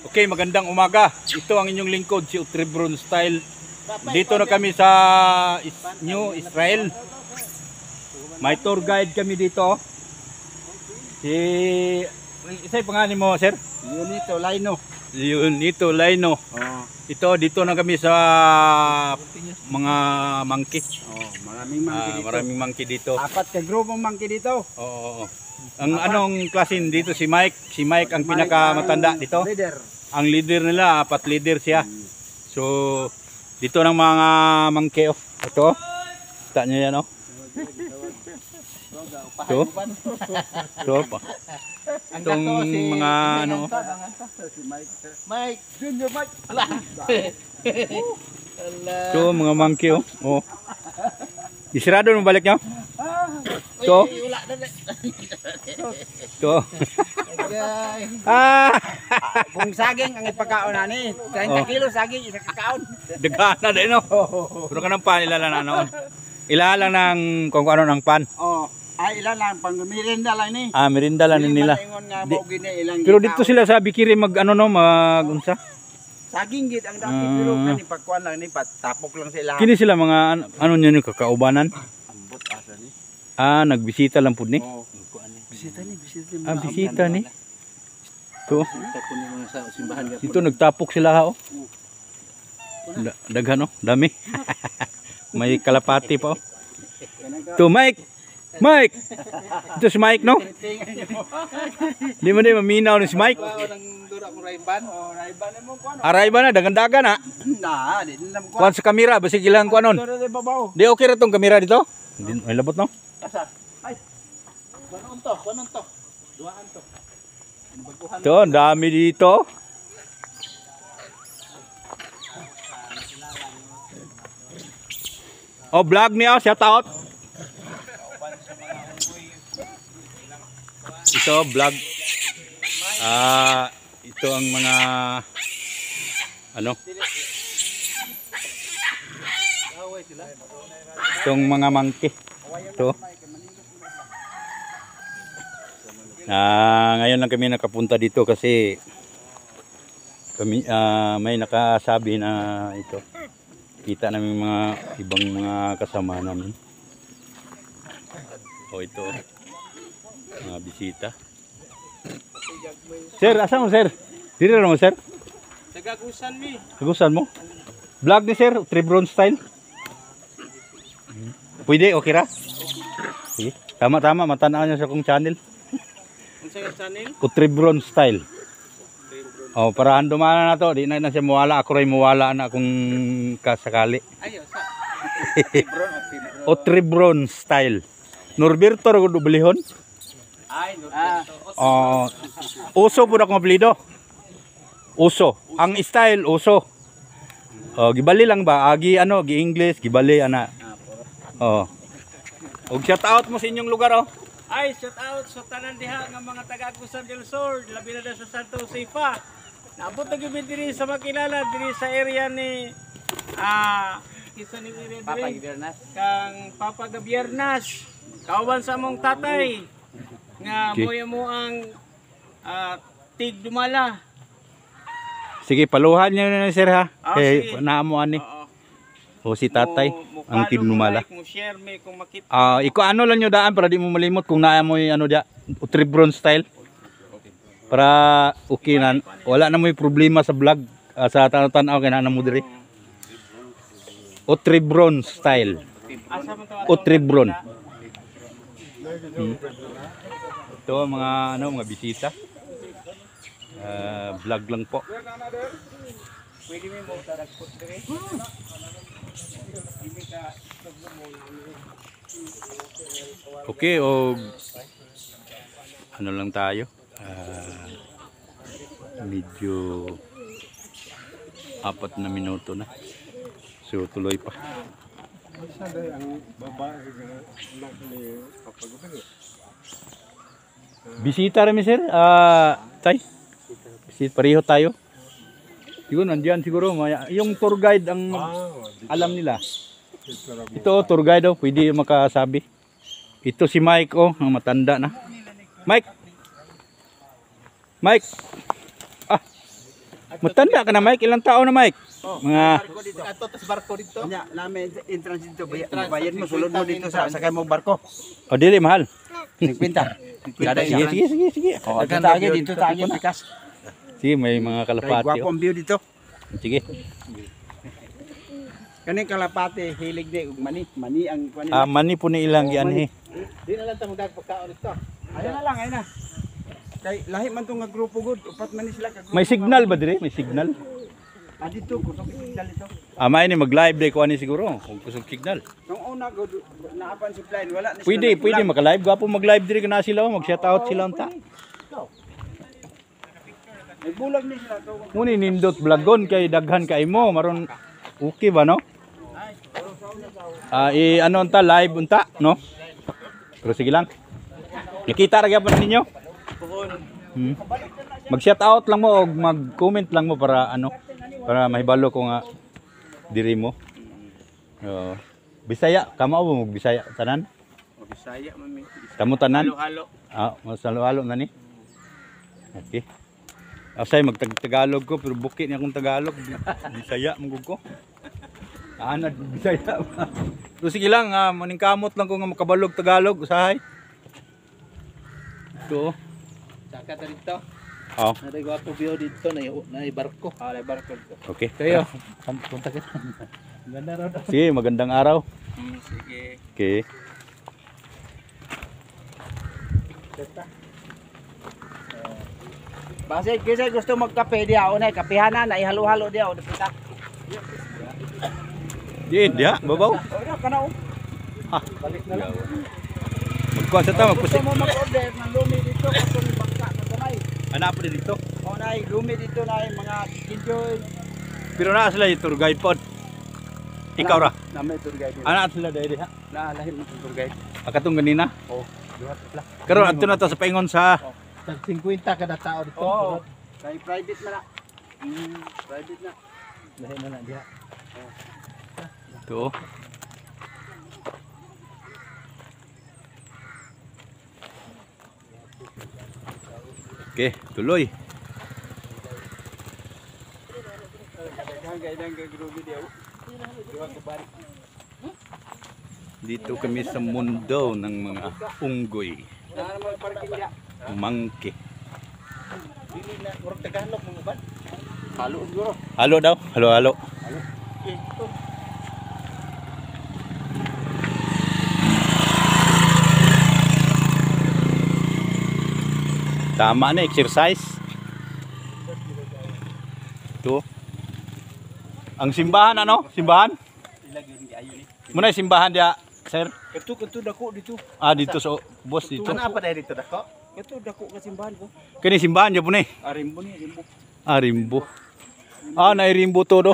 Okay, magandang umaga. Ito ang inyong lingkod, si Utribron Style. Dito na kami sa New Israel. May tour guide kami dito. Si isa'y pangalan mo, sir? Junito Laino. Junito Laino. Ito, dito na kami sa mga monkey. Maraming monkey dito. Maraming monkey dito. 4 ka grupong monkey dito. Oo. Ang anong klase dito si Mike? Si Mike ang pinakamatanda dito. Leader. Ang leader nila, 4 leader siya. So, dito ng mga monkey. Ito. Kita nyo yan, oh. Ito. Ito pa. Itong mga ano. Mike. Junior Mike. Ito, mga monkey, oh. Oh. Isirado mo balik nyo? Ito. Ito. Kung saging ang ipagkaon na ni, 30 kilo saging isa kakaon. Dagaan na din, no? Puro ka ng pan, ilalang na noon. Ilalang ng kung ano ng pan. Ay ilan lang, pang merinda lang ni. Merinda lang nila. Pero dito sila sa Bikiri mag ano no, mag unsa? Saging gid ang dati pero kani pagkuan lang ni patapok lang sila. Kini sila mga ano nyo yung kakaubanan? Ambot asa ni. Nagbisita lang pud ni. Bisita ni. Bisita ni. To. Tapos ni mga sa simbahan gapon. Dito nagtapok sila ha, oh. Daghan, oh, dami. May kalapati pa, oh. To Mike. Mike! Ito si Mike, no? Di mo maminaw ni si Mike. Rayban na, dagan-dagan, ha? Kuhan sa kamera, basig ilang kuhan nun. Di okay na itong kamera dito? May labot, no? Ito, ang dami dito. Oh, vlog niya, shout out. Ito vlog. Ito ang mga ano? Itong mga monkey. Ito. Ngayon lang kami nakapunta dito kasi kami may nakasabi na ito. Kita namin mga ibang mga kasama namin. Oh, ito. Mga bisita. Sir, asa mo, sir? Dito na mo, sir? Tagagusan mi. Tagagusan mo? Vlog ni sir, Utribron Style. Pwede, okay ra? Sige. Tama-tama, matanaw niyo sa kong channel. Ang sa channel? Utribron Style. Oh, para andumana na to, di na siya muwala. Ako rin muwala na kung kasakali. Ayo, sa. Utribron Style. Norberto ro dublihon. Ay, Norberto. Uso po na kong apelido. Uso. Ang style, uso. Gibali lang ba? Gi ano, gi English, gibali ana. Og shout out mo sa inyong lugar, oh. Ay, shout out sa tanan diha nga mga taga-Agusan del Sur, labi na sa Santo Josefa. Naabot na gyud diri sa makilala diri sa area ni kisa ni area Papa diri Gabiernas. kang Papa Gabiernas. Kauban sa among tatay nga Okay. mo ang tig dumala. Sige, paluhan niyo na sir ha. Sige. Naamo ani. O si tatay ang tinumala. Mo share me kung makita. Iko ano lang nyo daan para di mo malimot kung naa mo yung ano dia, Utribron Style. Para okay na, wala na mo yung problema sa vlog, sa tanaw kay na mo diri. Utribron Style. Asa man to? Utribron. Ito mga ano, mga bisita. Vlog lang po. Pwede mo taragpot diri. Okay, o ano lang tayo. Medyo 4 na minuto na. So tuloy pa. Bisita rin sir. Tay. Bisita pareho tayo. Siguro nandiyan siguro yung tour guide ang alam nila. Ito tour guide, oh, pwede makasabi. Ito si Mike, oh, ang matanda na. Mike. Mike. Matanda ka na, Mike. Ilang taon na, Mike? Mga Ato tas barko dito. Nya, namin entrance dito, bayad mo, sulod mo dito sa sakay mo barko. o dili mahal. 50. Sige. Oh, dito tayo pikas. Sige, may mga Kay kalapati. gwapo ang view dito. Sige. Kani kalapati hilig di ug mani ang kuan. Mani po ni ilang yan eh. Di na lang ta magpagkaon dito. Ayun na lang, ayun na. Kay lahi man tong nga grupo good, upat man ni sila ka grupo. May signal ba dire? May signal. Dito ko tong signal ito. May ni mag-live day ko ani siguro kung kusog signal. Nung una good naapan si Blind, wala ni Pwede maka-live. Gwapo mag-live dire kana sila, mag-shout out sila unta. May bulag ni sila to. Muni nindot vlogon kay daghan kay mo maron okay ba no? Ano unta live unta no? Pero sige lang. Nakita ra gyapon ninyo. Mag-shout out lang mo o mag-comment lang mo para ano para mahibalo ko nga diri mo. Bisaya, kamo mo Bisaya tanan? Bisaya man mi. Kamo tanan? Halo-halo. Mas halo-halo na ni. Okay. Asay magtagalog ko pero bukit niya akong Tagalog. Bisaya mong ko. Ana Bisaya. Pero sige lang, maningkamot lang ko nga makabalog Tagalog usahay. Ito. Saka ta dito. Oh. Nari ko ato view dito na barko. Ay barko dito. Okay. Kayo. Punta kita. Ganda raw. Sige, magandang araw. Sige. Okay. Base kisa gusto magkape diya unay kapihanan na ihalo-halo diya o dapita. Dia, babaw. O kana o. Balik na lang. Magkuha sa tama Gusto pusi. mo mag-order ng lumi dito kasi may bangka na gamay. Ana po dito. O nay lumi dito na mga enjoy. Pero na sila yung tour guide pod. Ikaw ra. Na may tour guide. Ana sila dai diha. Na lahi mo tour guide. Akatong ganina. Oh, duhat lang. Karon adto na to sa paingon sa Tag 50 kada tao dito. Oo. Kay private na na. Private na. Lahi na lang diha. to. Okay, tuloy. Dito kami sa mundo ng mga unggoy. Monkey. Halo siguro. Halo daw, halo halo. Tama na exercise. Ito. Ang simbahan ano? Simbahan? Muna yung simbahan dia, sir. Ketu dako dito. Dito so boss dito. Ano pa dahil dito dako? Ketu dako ka simbahan ko. Kini simbahan niya po ni. Arimbo ni rimbo. Rimbo. Nairimbo to do.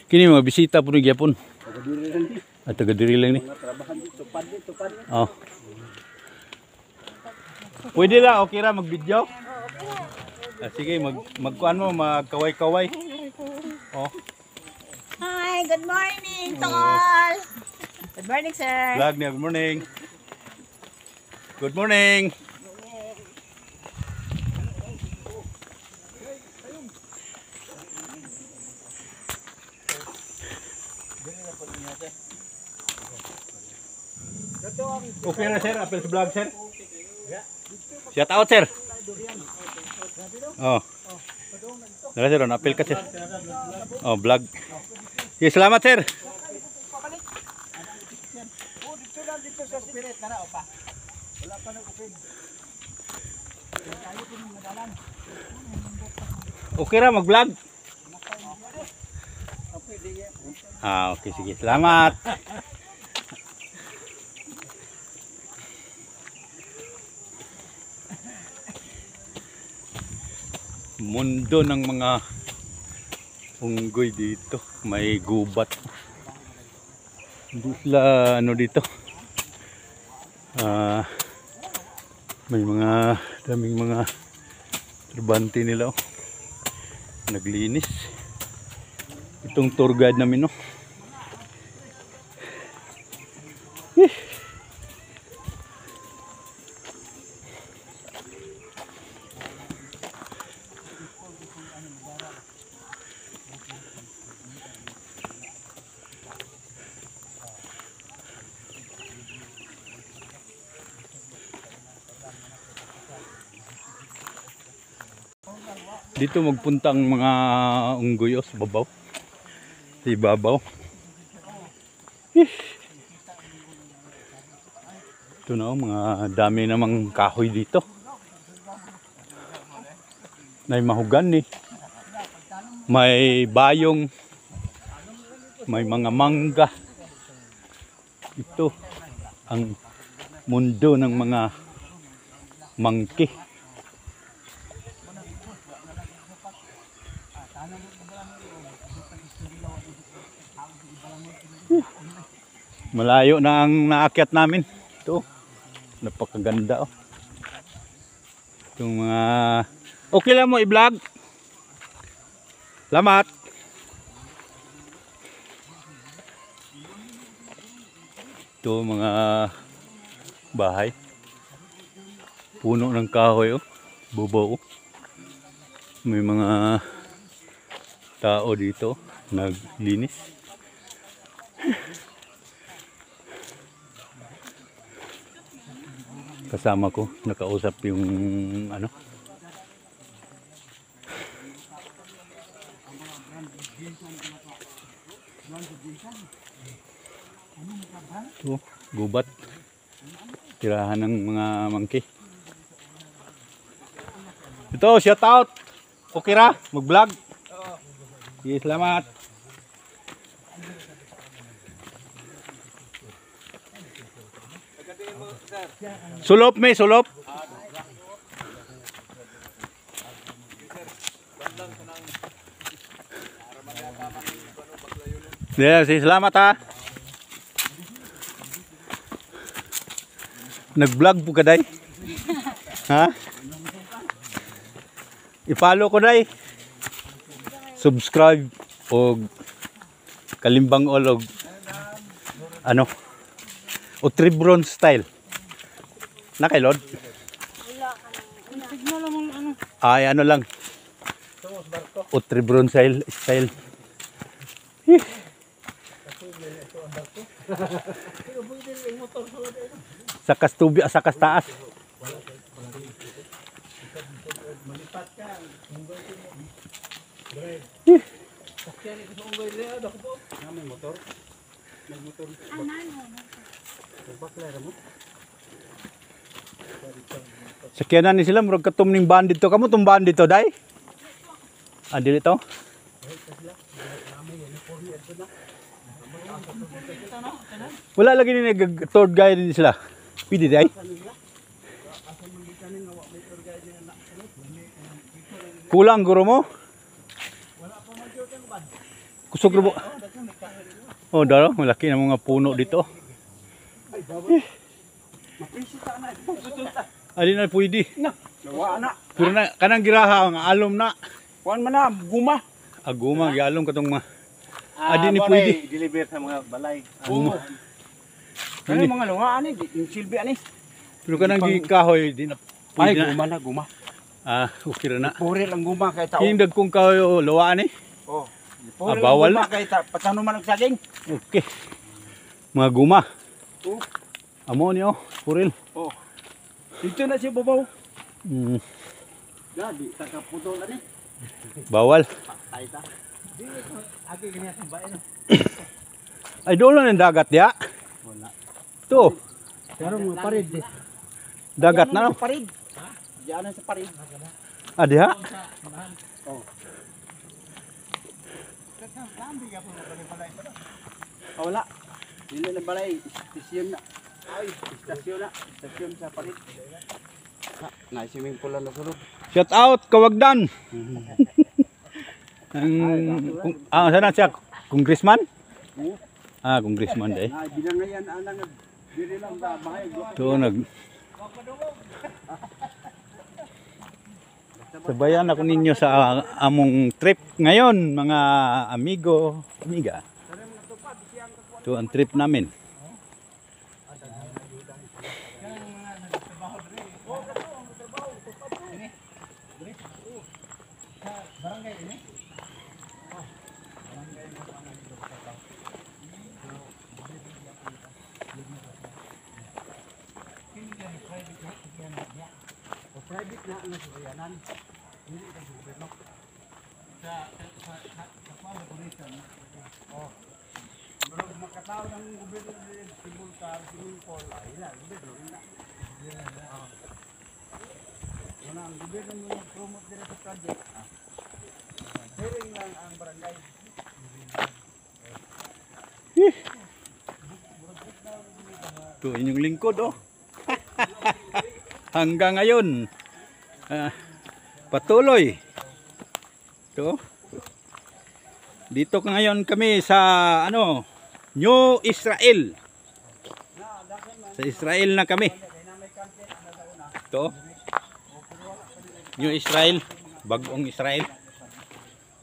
Kini mga bisita po ni gyapon. Tagadiri lang di. Taga diri lang ni. Trabahan dito pad. Oh. Pwede lang, okay ra mag-video? Sige, magkuan mo, magkaway-kaway. Oh. Hi, good morning to all. Good morning, sir. Vlog niya, good morning. Good morning. Okay na sir, apel sa vlog sir. Shout out sir. Oh. Dala sir, apel ka sir. Oh, vlog. Okay, salamat sir. Dito sa spirit na na opa. Wala pa nang open. Okay ra mag-vlog. Okay sige. Salamat. Mundo ng mga unggoy dito. May gubat. Hindi sila ano dito. May mga daming mga turbante nila. Oh. Naglinis. Itong tour guide namin, no. Dito magpunta ang mga unggoy sa babaw. Sa ibabaw. Ito na mga dami namang kahoy dito. May mahugan eh. May bayong. May mga mangga. Ito ang mundo ng mga monkey. Malayo na ang naakyat namin. Ito. Napakaganda oh. Itong mga okay lang mo i-vlog. Salamat. Ito mga bahay. Puno ng kahoy oh. Bubaw oh. May mga tao dito naglinis. Kasama ko, nakausap yung ano. Ito, gubat. Tirahan ng mga monkey. Ito, shout out. Okay ra, mag-vlog. Okay, salamat. Sulop may sulop. Yeah, salamat ha. Nag-vlog po ka day? Ha? I-follow ko day. Subscribe o Kalimbang Olog. Ano? O Tribron style. Na kay Lord? Ay ano lang. O Tribron style. Sakas tubi, sakas taas. Sakyanan ni sila murag katum ning bandit to. Kamu tum bandit to day? Adil ito. Wala lagi ni tour guide din sila. Pwede day. Kulang guro mo? Kusog rubo. Oh, daro, malaki na mga puno dito. Adi na pwede. Nawa na. Pero na kanang giraha ang alom na. Kuan man na guma. Aguma gialom katong adi ni pwede. Deliver sa mga balay. Guma. Kani mga lunga ani, yung silbi ani. Pero kanang gikahoy di na Ay, pwede na. guma na guma. Ah, okay ra na. Puri lang guma kay tao. Hindag kong kahoy o lawaan eh. Oh. Ah, bawal na kay patano man ang saging. Okay. Mga guma. Oh. Amo niyo, puril. Oh. Dito na siya babaw. Mm, Gadi takaputol ani. bawal. Patay ta. Agi ganyan sa bayan. Ay doon lang ang dagat ya. Wala. To, Pero mga parid eh. dagat na. No? Parid. Ha? Diyan sa parid. Adi ha? Oh. Oh, wala. Dili na balay, istasyon na. Ay, istasyon na. Istasyon sa parid. Na swimming pool na sulod. Shout out Kawagdan. Sana siya congressman? Oo. Ah, congressman day. Na binangayan anang dili lang ba bahay. To nag Sabayan ako ninyo sa among trip ngayon, mga amigo, amiga. Ito ang trip namin. Makatao ng gobyerno ng Sibulcar, Sibulcol, ayun, gobyerno. Wala ang gobyerno mo promote nila sa project. Sharing lang ang barangay. Ito inyong lingkod oh. Hanggang ngayon patuloy. Ito. Dito ngayon kami sa ano, New Israel. Sa Israel na kami. Ito. New Israel, bagong Israel.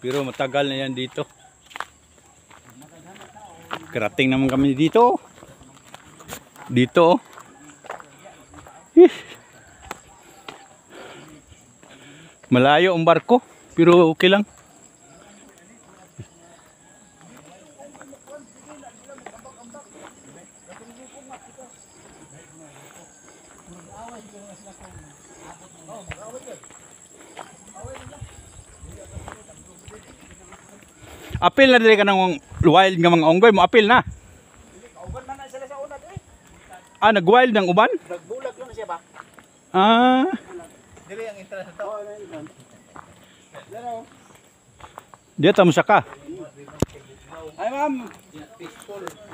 Pero matagal na yan dito. Karating naman kami dito. Dito. Malayo ang barko, pero okay lang. Apil na dili ka ng wild nga mga unggoy mo, apil na. Kauban man na sila sa una eh. Ah, nag-wild ng uban? Nagbulag lang siya ba? Ah, Dili ang interest to. diya tamo sa ka. Ay ma'am.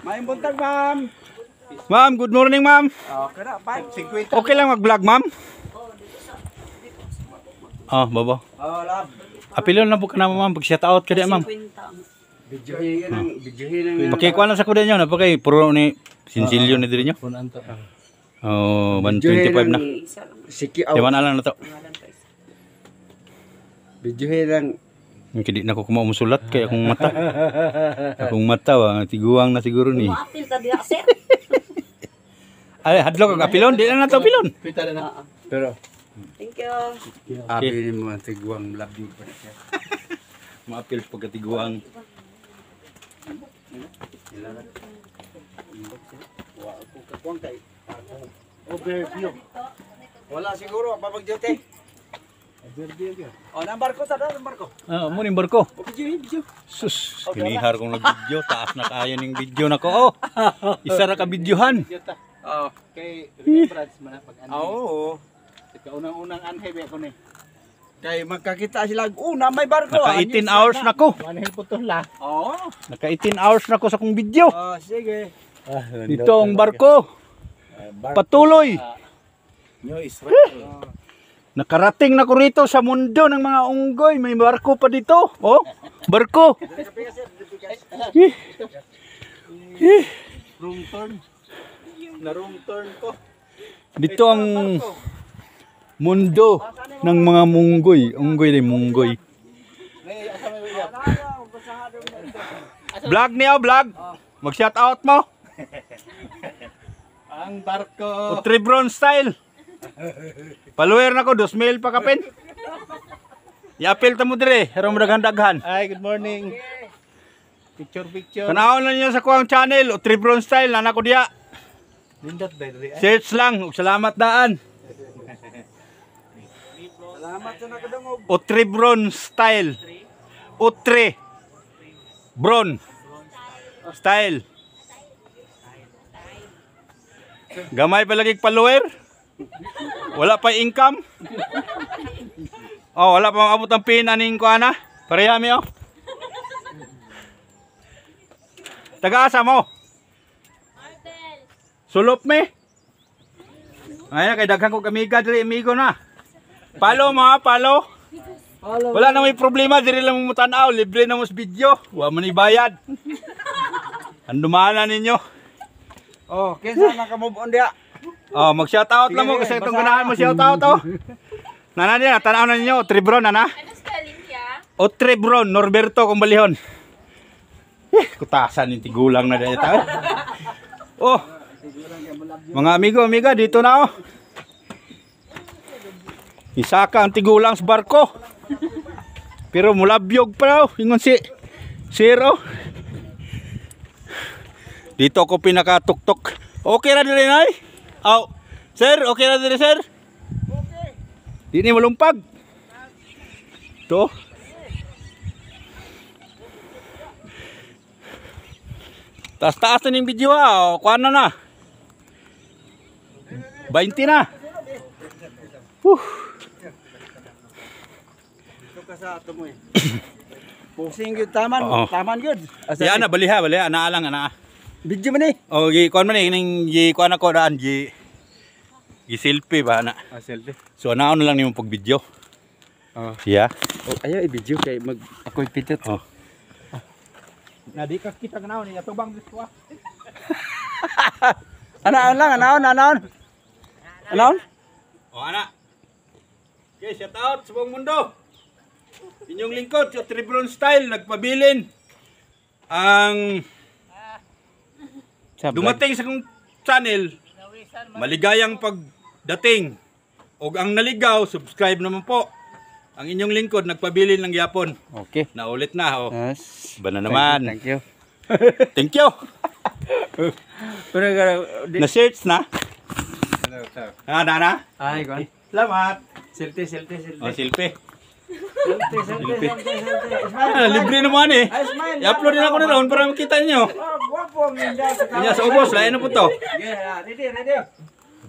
May buntag ma'am. Ma'am, good morning ma'am. Okay na, 5.50. Okay lang mag-vlog ma'am? Ah, baba. Oh, love. Apilon na po ka na ma'am, pag-shout out ka diya ma'am. Videohin ng Pakikuha na sa kuda nyo, napakay, puro ni Sinsilyo na diri nyo. Oh, 125 na. Siki Yaman alam na to. Videohin ng Hindi na ako kumausulat kaya akong mata. Akong mata, tiguang na siguro ni. Apil ka diya, sir. Ay, hadlok ang apilon, di na to apilon. pero Thank you. abi mo ang tiguang love you pa siya. Maapil pagkatiguang. Overview. Wala siguro papag-duty. Oh, number ko ta daw, number ko. Ah, mo ning barko. Video. Sus, kinihar kong nag-video, taas na kaya ning video na ko. Oh. Isa ra ka videohan. Oh, Kay remembrance man pag ano. oo. Kaunang-unang anhebe ko ni. Kay magkakita sila una may barko. Naka 18 hours na ko. Anhel putol la. Oo. Naka 18 hours na ko sa kong video. Oh, sige. Dito ang barko. Patuloy. New Israel. Nakarating na ko rito sa mundo ng mga unggoy. May barko pa dito. Oh, barko. Room turn. Na room turn ko. Dito ang mundo ng mga munggoy. Unggoy din munggoy. May asa may uyap. Vlog niya, vlog. Mag-shout out mo. Ang barko. Tribron style. Follower na ko, 2,000 pa kapin. I-appeal ta mo dire, harong daghan-daghan. Ay, good morning. Picture. Kanahon lang niyo sa kuwang channel, o Tribron style, nana ko diya. Nindot ba diri? Search lang, ug salamat daan. Salamat sa nakadungog. O Tribron style. Utre. Bron. Style. Gamay pa lagi follower. Wala pa income. Oh, wala pa maabot ang pin aning ko ana. Pareha mi oh. Taga-asa mo? Sulop me. Ay kay daghan ko amiga diri amigo na. Follow mo ha, follow. Wala na may problema diri lang mo tan-aw, libre na mo sa video. Wa man ibayad. Andumana ninyo. Oh, kinsa naka-move on dia? Oh, mag-shoutout lang mo kasi itong ganahan mo shoutout oh. Nana niya, tanaw na ninyo, Tribron nana. Ano spelling niya? O Tribron, Norberto Kumbalihon. Kutasan yung tigulang na dito. Oh. Mga amigo, dito na oh. Isa ka ang tigulang sa barko. Pero mulabyog pa oh. Ingon si Zero. Dito ako pinakatuktok. Okay na dili nay? Oh, sir, okay na dili sir? Okay. Di ni malumpag. Ito. Taas-taas na yung video ha. Kuha na. 20 na. Ito ka sa ato mo eh. Pusing yun, taman. Oo. Taman yun. Yan na, baliha. Ana lang, ana. Video man eh. O, kuha man eh. Kuha na ko daan. Selfie ba, ana. Selfie. So, ano lang yung pag-video. Yeah. Oh, ayaw i-video kay ako'y pitot. Oh. Na di ka kita ganaw ni atubang diswa. Anaon lang, anaon. O, ana. Okay, shout out sa buong mundo. Inyong lingkod, sa Tribron Style, nagpabilin ang dumating sa kong channel, maligayang pagdating. O ang naligaw, subscribe naman po. Ang inyong lingkod, nagpabilin ng yapon. Okay. Naulit na, o. Yes. Iba na naman. Thank you. Thank you. Na-search na. Na. Ay, gon. Salamat. Selfie. O, silpi. Selfie. Libre naman eh. I-upload din ako na doon para makita nyo. Guwapo ang ninja sa Kanya sa ubos, lain na po to. Ready.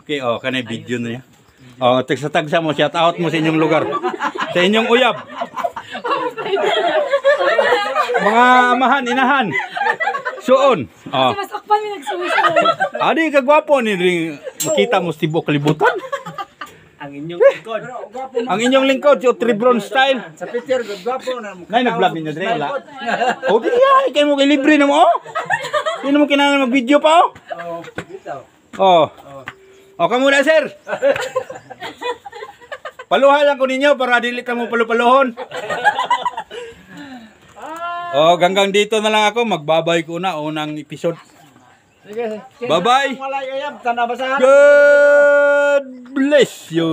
Okay, kanay video na niya. Tagsa mo, shout out mo sa inyong lugar. Sa inyong uyab. Mga amahan, inahan. Suon. Masakpan mi nagsusunod. Adi kagwapo ni ring makita mo tibok kalibutan. Ang inyong lingkod. Ang inyong lingkod si Tribron Style. Sa picture, guwapo na. Nay nag-vlog ninyo dire wala. O di ay kay mo kay libre na mo. Hindi mo kinahanglan mag-video pa oh. O kamo na sir. Paluha lang ko ninyo para dili ka mo palupaluhon. Hanggang dito na lang ako. Magbabay ko na unang episode. Sige. Bye-bye. Wala yayab, tanabasahan. God bless you.